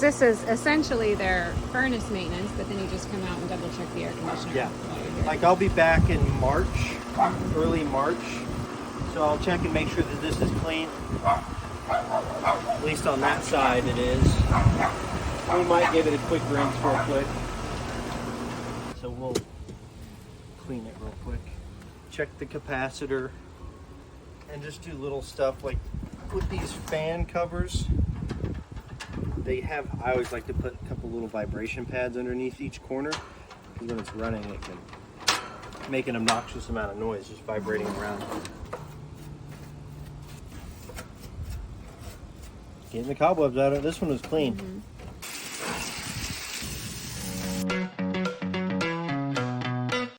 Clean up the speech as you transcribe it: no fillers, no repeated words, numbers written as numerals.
This is essentially their furnace maintenance, but then you just come out and double check the air conditioner. Yeah. Like I'll be back in March, early March. So I'll check and make sure that this is clean. At least on that side it is. We might give it a quick rinse real quick. So we'll clean it real quick. Check the capacitor and just do little stuff like with these fan covers. They have, I always like to put a couple little vibration pads underneath each corner, because when it's running it can make an obnoxious amount of noise just vibrating around. Getting the cobwebs out of it. This one was clean.